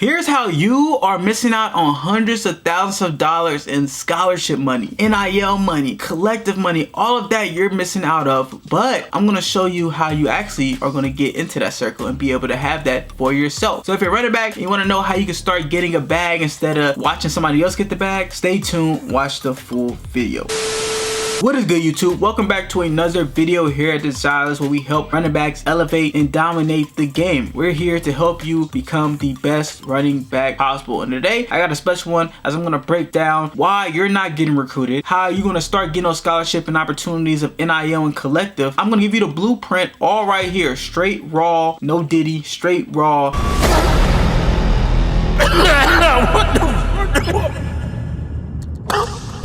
Here's how you are missing out on hundreds of thousands of dollars in scholarship money, NIL money, collective money, all of that you're missing out of. But I'm gonna show you how you actually are gonna get into that circle and be able to have that for yourself. So if you're running back and you wanna know how you can start getting a bag instead of watching somebody else get the bag, stay tuned, watch the full video. What is good, YouTube? Welcome back to another video here at desireLess, where we help running backs elevate and dominate the game. We're here to help you become the best running back possible. And today I got a special one, as I'm gonna break down why you're not getting recruited, how you're gonna start getting those scholarship and opportunities of NIL and collective. I'm gonna give you the blueprint all right here, straight raw, no diddy, straight raw. What the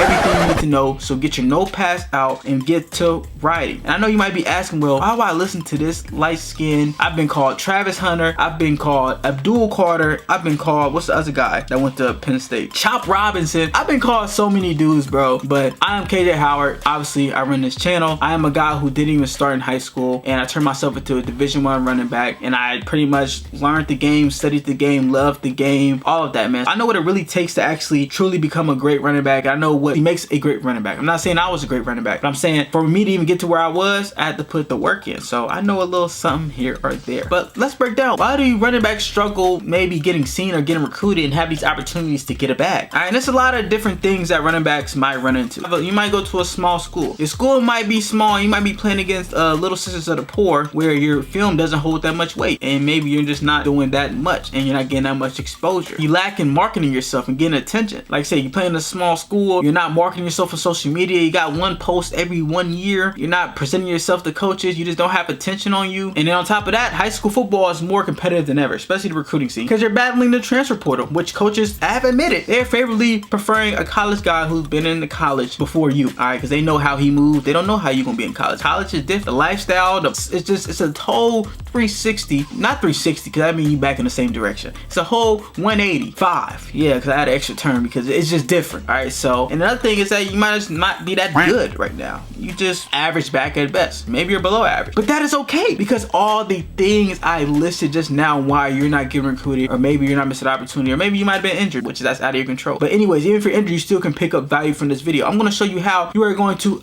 everything you need to know, so get your notepads out and get to writing. And I know you might be asking, well, why do I listen to this light skin? I've been called Travis Hunter, I've been called Abdul Carter, I've been called, what's the other guy that went to Penn State? Chop Robinson. I've been called so many dudes, bro. But I am KJ Howard. Obviously, I run this channel. I am a guy who didn't even start in high school, and I turned myself into a Division I running back, and I pretty much learned the game, studied the game, loved the game, all of that, man. I know what it really takes to actually truly become a great running back. I know what makes a great running back. I'm not saying I was a great running back, but I'm saying for me to even get to where I was, I had to put the work in. So I know a little something here or there. But let's break down, why do running backs struggle maybe getting seen or getting recruited and have these opportunities to get a bag? All right, and there's a lot of different things that running backs might run into. You might go to a small school. Your school might be small, and you might be playing against Little Sisters of the Poor, where your film doesn't hold that much weight, and maybe you're just not doing that much, and you're not getting that much exposure. You lack in marketing yourself and getting attention. Like I say, you play in a small school, you're not marketing yourself on social media, you got one post every 1 year, you're not presenting yourself to coaches, you just don't have attention on you. And then on top of that, high school football is more competitive than ever, especially the recruiting scene, because you're battling the transfer portal, which coaches have admitted they're favorably preferring a college guy who's been in the college before you, all right, because they know how he moves. They don't know how you're gonna be in college. College is different. The lifestyle, it's a whole 360, not 360, because I mean you back in the same direction. It's a whole 185. Yeah, because I had an extra term because it's just different. All right, so and another thing is that you might just not be that good right now. You just average back at best. Maybe you're below average, but that is okay, because all the things I listed just now why you're not getting recruited, or maybe you're not missing an opportunity, or maybe you might have been injured, which that's out of your control. But anyways, even if you're injured, you still can pick up value from this video. I'm going to show you how you are going to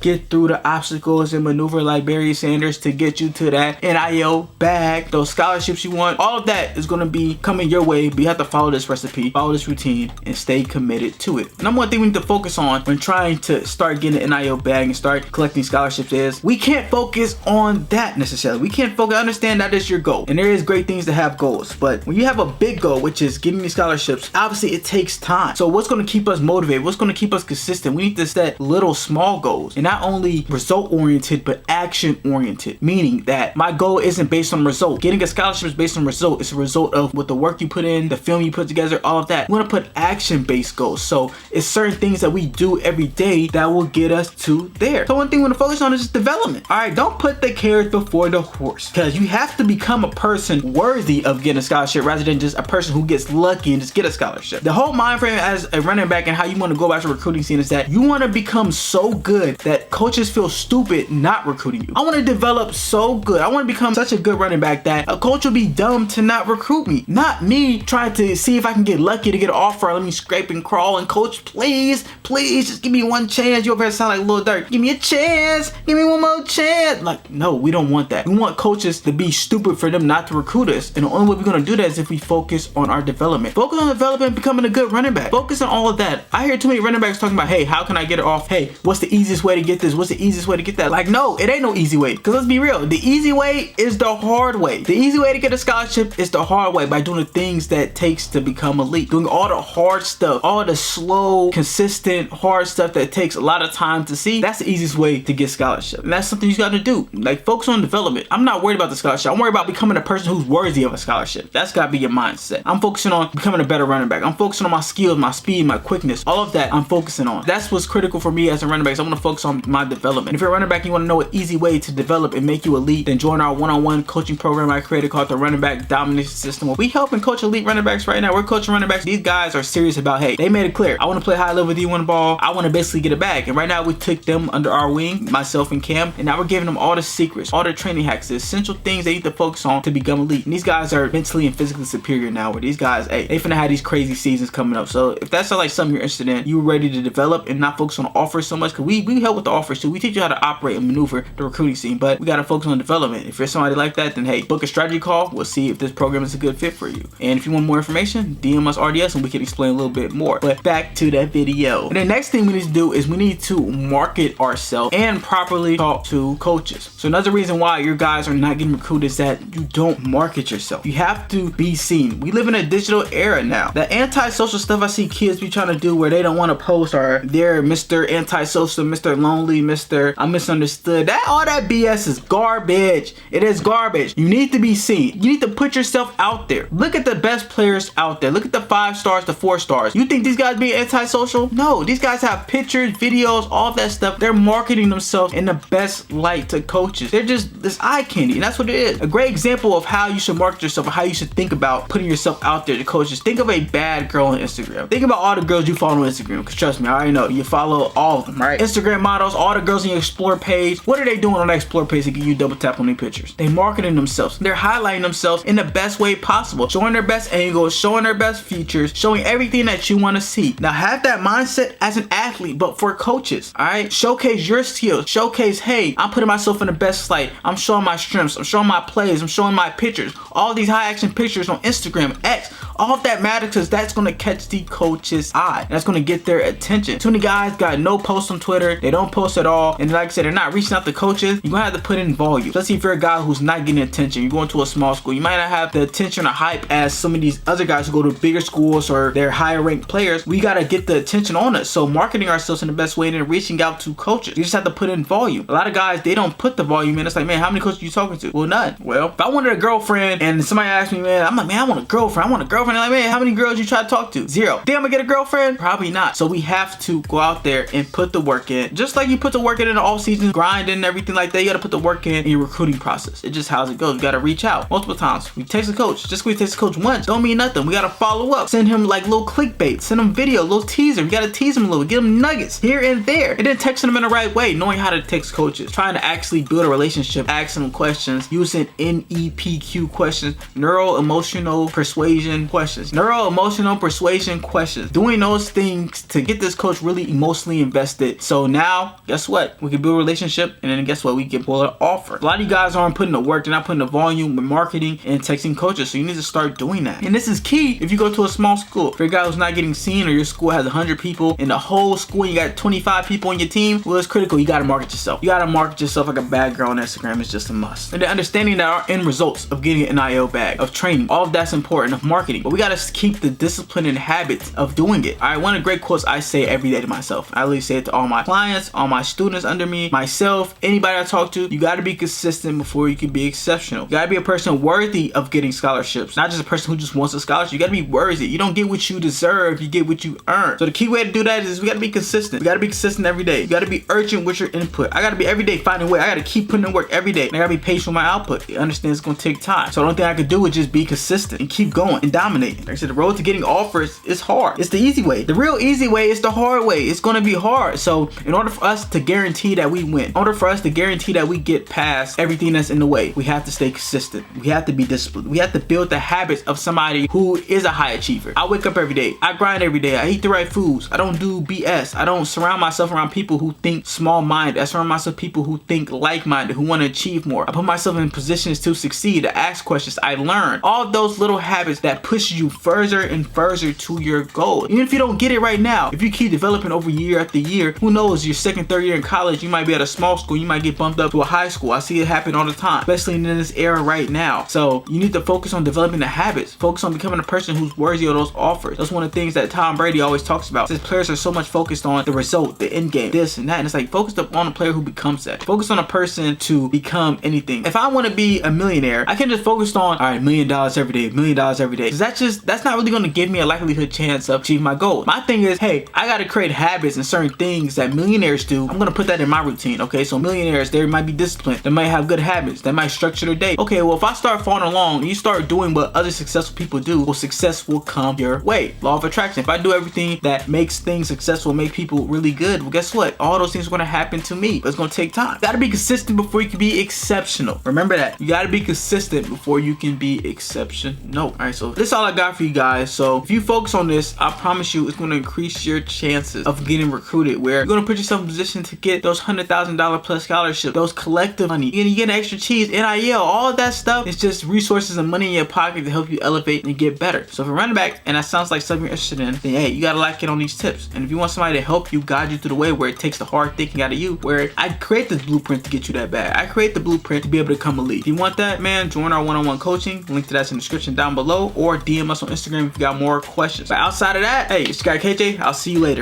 get through the obstacles and maneuver like Barry Sanders to get you to that NIL bag, those scholarships you want. All of that is going to be coming your way, but you have to follow this recipe, follow this routine, and stay committed to it. And number one thing we need to focus on when trying to start getting an NIL bag and start collecting scholarships is we can't focus on that necessarily. We can't focus, understand that is your goal, and there is great things to have goals, but when you have a big goal, which is getting these scholarships, obviously it takes time. So what's going to keep us motivated? What's going to keep us consistent? We need to set little small goals, and not only result oriented but action oriented, meaning that my goal isn't based on result. Getting a scholarship is based on result. It's a result of what the work you put in, the film you put together, all of that. We want to put action based goals, so it's certain things that we do every day that will get us to there. So one thing we want to focus on is just development. All right, don't put the carrot before the horse, because you have to become a person worthy of getting a scholarship rather than just a person who gets lucky and just get a scholarship. The whole mind frame as a running back and how you want to go about your recruiting scene is that you want to become so good that coaches feel stupid not recruiting you. I want to develop so good. I want to become such a good running back that a coach will be dumb to not recruit me. Not me trying to see if I can get lucky to get an offer. Let me scrape and crawl, and coach, please just give me one chance. You over here sound like Lil Durk. Give me a chance. Give me one more chance. Like, no, we don't want that. We want coaches to be stupid for them not to recruit us. And the only way we're going to do that is if we focus on our development. Focus on development, becoming a good running back. Focus on all of that. I hear too many running backs talking about, hey, how can I get it off? Hey, what's the easiest way to get this? What's the easiest way to get that? Like, no, it ain't no easy way, because let's be real, the easy way is the hard way. The easy way to get a scholarship is the hard way, by doing the things that takes to become elite, doing all the hard stuff, all the slow, consistent, hard stuff that takes a lot of time to see. That's the easiest way to get scholarship, and that's something you got to do. Like, focus on development. I'm not worried about the scholarship. I'm worried about becoming a person who's worthy of a scholarship. That's got to be your mindset. I'm focusing on becoming a better running back. I'm focusing on my skills, my speed, my quickness, all of that I'm focusing on. That's what's critical for me as a running back. So I want to focus on on my development. If you're a running back and you want to know an easy way to develop and make you elite, then join our one-on-one coaching program I created called the Running Back Domination System. We helping coach elite running backs right now. We're coaching running backs. These guys are serious about, hey, they made it clear, I want to play high level D1 ball. I want to basically get it back. And right now we took them under our wing, myself and Cam, and now we're giving them all the secrets, all the training hacks, the essential things they need to focus on to become elite. And these guys are mentally and physically superior now, where these guys, hey, they finna have these crazy seasons coming up. So if that's like something you're interested in, you're ready to develop and not focus on offers so much, because we help with the offers too. We teach you how to operate and maneuver the recruiting scene, but we got to focus on development. If you're somebody like that, then hey, book a strategy call. We'll see if this program is a good fit for you. And if you want more information, DM us RDS and we can explain a little bit more. But back to that video. And the next thing we need to do is we need to market ourselves and properly talk to coaches. So another reason why your guys are not getting recruited is that you don't market yourself. You have to be seen. We live in a digital era now. The antisocial stuff I see kids be trying to do where they don't want to post, or they're Mr. Antisocial, Mr. Lonely, Mr. I'm misunderstood. All that BS is garbage. It is garbage. You need to be seen. You need to put yourself out there. Look at the best players out there. Look at the 5 stars, the 4 stars. You think these guys being antisocial? No, these guys have pictures, videos, all of that stuff. They're marketing themselves in the best light to coaches. They're just this eye candy, and that's what it is. A great example of how you should market yourself, or how you should think about putting yourself out there to coaches. Think of a bad girl on Instagram. Think about all the girls you follow on Instagram, because trust me, I already know you follow all of them, right? Instagram models, all the girls on your Explore page. What are they doing on that Explore page to get you double tap on their pictures? They marketing themselves. They're highlighting themselves in the best way possible, showing their best angles, showing their best features, showing everything that you want to see. Now have that mindset as an athlete, but for coaches, all right? Showcase your skills. Showcase, hey, I'm putting myself in the best light. I'm showing my strengths. I'm showing my plays. I'm showing my pictures. All these high action pictures on Instagram, X, all of that matters, because that's going to catch the coach's eye. That's going to get their attention. Too many guys got no posts on Twitter. They don't post at all. And like I said, they're not reaching out to coaches. You're going to have to put in volume. Especially if you're a guy who's not getting attention. You're going to a small school. You might not have the attention or hype as some of these other guys who go to bigger schools or they're higher ranked players. We got to get the attention on us. So marketing ourselves in the best way and then reaching out to coaches. You just have to put in volume. A lot of guys, they don't put the volume in. It's like, man, how many coaches are you talking to? Well, none. Well, if I wanted a girlfriend and somebody asked me, man, I'm like, man, I want a girlfriend. I want a girlfriend. They're like, man, how many girls you try to talk to? 0. Damn, I get a girlfriend? Probably not. So we have to go out there and put the work in. Just like you put the work in the off season grind and everything like that, you got to put the work in your recruiting process. It's just how it goes. You got to reach out multiple times. We text the coach. Just because we text the coach once don't mean nothing. We got to follow up. Send him like little clickbait. Send him video, little teaser. We got to tease him a little. Give him nuggets here and there. And then texting them in the right way. Knowing how to text coaches. Trying to actually build a relationship. Asking them questions. Using NEPQ questions. Neuro-emotional persuasion questions. Neuro-emotional persuasion questions. Doing those things to get this coach really emotionally invested. So now, guess what? We can build a relationship, and then guess what? We can pull an offer. A lot of you guys aren't putting the work. They're not putting the volume with marketing and texting coaches. So you need to start doing that. And this is key if you go to a small school. For a guy who's not getting seen, or your school has 100 people in the whole school, you got 25 people on your team, well, it's critical. You got to market yourself. You got to market yourself like a bad girl on Instagram is just a must. And then understanding that our end results of getting an NIL bag, of training, all of that's important, of marketing. But we got to keep the discipline and habits of doing it. All right, one of the great quotes I say every day to myself. I literally say it to all my clients, all my students under me, myself, anybody I talk to. You got to be consistent before you can be exceptional. You got to be a person worthy of getting scholarships, not just a person who just wants a scholarship. You got to be worthy. You don't get what you deserve, you get what you earn. So the key way to do that is we got to be consistent. We got to be consistent every day. You got to be urgent with your input. I got to be every day finding a way. I got to keep putting in work every day. And I got to be patient with my output. You understand it's going to take time. So the only thing I can do is just be consistent and keep going and dominating. Like I said, the road to getting offers is hard. It's the easy way. The real easy way is the hard way. It's going to be hard. So in order for us to guarantee that we win, in order for us to guarantee that we get past everything that's in the way, we have to stay consistent. We have to be disciplined. We have to build the habits of somebody who is a high achiever. I wake up every day. I grind every day. I eat the right foods. I don't do BS. I don't surround myself around people who think small-minded. I surround myself with people who think like-minded, who want to achieve more. I put myself in positions to succeed, to ask questions. I learn. All of those little habits that push you further and further to your goal. Even if you don't get it right now, if you keep developing over year after year, who knows, your second, third year in college, you might be at a small school, you might get bumped up to a high school. I see it happen all the time, especially in this era right now. So you need to focus on developing the habits. Focus on becoming a person who's worthy of those offers. That's one of the things that Tom Brady always talks about. His players are so much focused on the result, the end game, this and that. And it's like, focus on a player who becomes that. Focus on a person to become anything. If I want to be a millionaire, I can just focus on, all right, $1 million every day, $1 million every day. Because that's not really gonna give me a likelihood chance of achieving my goal. My thing is, hey, I gotta create habits and certain things that millionaires do. I'm gonna put that in my routine, okay? So millionaires, they might be disciplined, they might have good habits, they might structure their day. Okay, well, if I start following along and you start doing what other successful people do, well, success will come your way. Law of attraction. If I do everything that makes things successful, make people really good, well, guess what? All those things are gonna happen to me, but it's gonna take time. You gotta be consistent before you can be exceptional. Remember that. You gotta be consistent before you can be exceptional. All right, so this is all I got for you guys. So if you focus on this, I promise you it's gonna increase your chances of getting recruited, where you're gonna put yourself in position to get those $100,000 plus scholarships, those collective money. You're gonna get an extra cheese, NIL, all that stuff. It's just resources and money in your pocket to help you elevate and get better. So if you're running back and that sounds like something you're interested in, then hey, you gotta lock in on these tips. And if you want somebody to help you, guide you through the way where it takes the hard thinking out of you, where I create this blueprint to get you that bag. I create the blueprint to be able to become a lead. If you want that, man, join our one-on-one coaching. Link to that's in the description down below, or DM us on Instagram if you got more questions. But outside of that, hey, it's your guy KJ. I'll see you later.